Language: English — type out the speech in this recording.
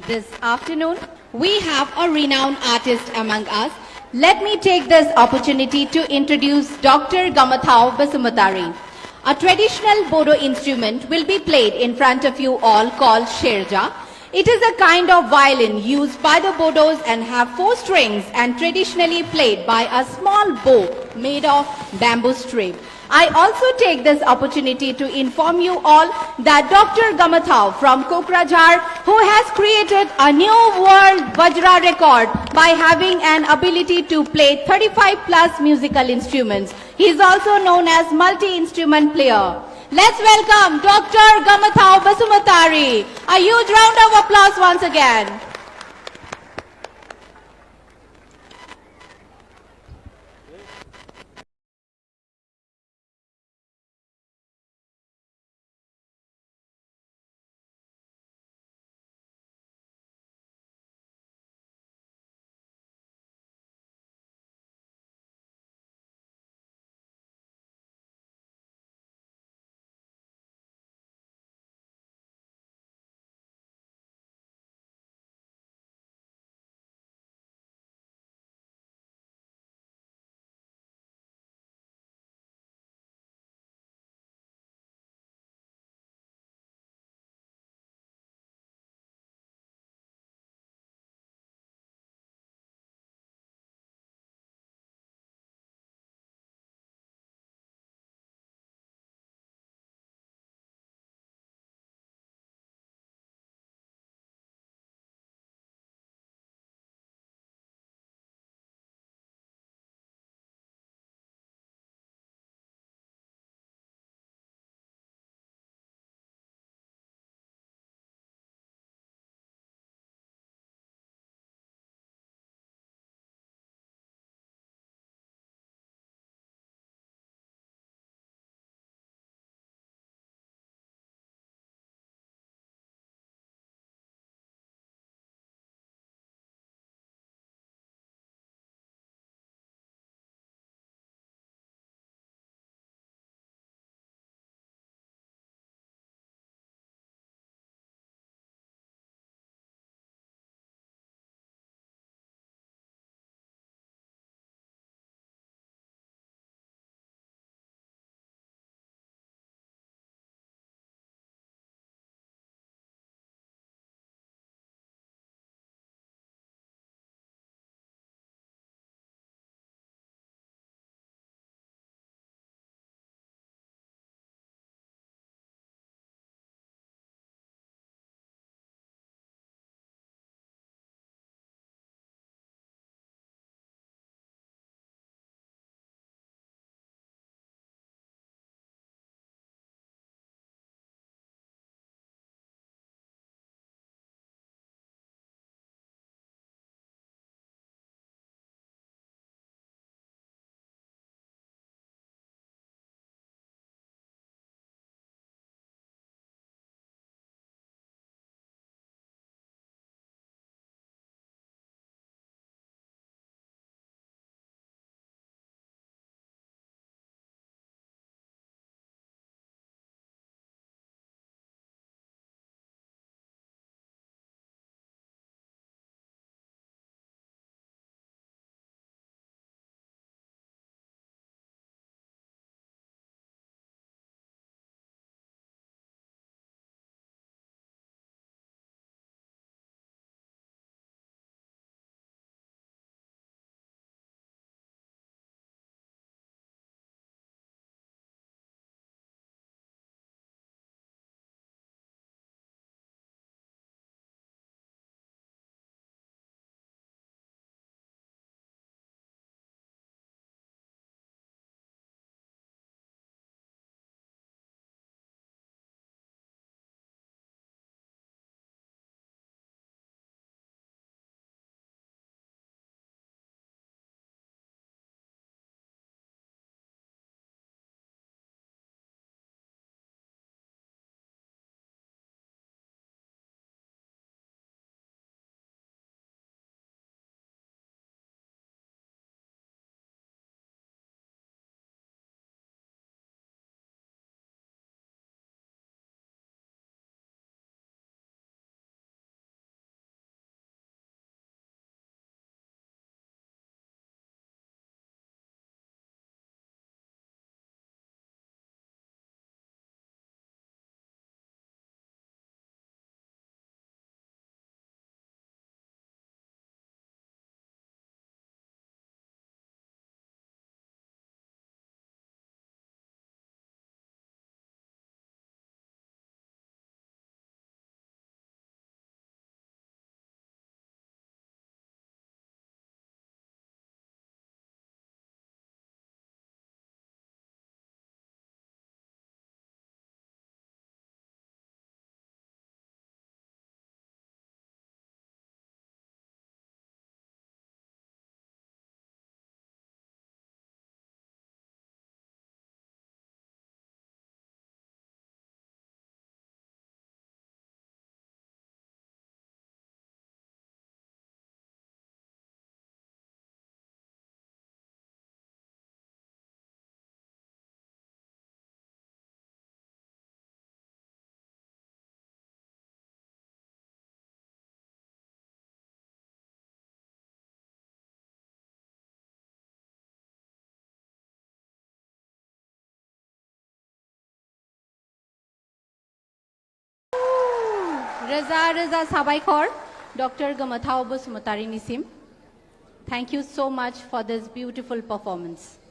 This afternoon, we have a renowned artist among us. Let me take this opportunity to introduce Dr. Gamathao Basumatari. A traditional Bodo instrument will be played in front of you all called sherja. It is a kind of violin used by the Bodos and have 4 strings and traditionally played by a small bow made of bamboo strip. I also take this opportunity to inform you all that Dr. Gamathao from Kokrajhar, who has created a new world Vajra record by having an ability to play 35 plus musical instruments. He is also known as multi-instrument player. Let's welcome Dr. Gamathao Basumatari. A huge round of applause once again. रोजा साबायखर Dr. Gamathao Basumatari Nisim. Thank you so much for this beautiful performance.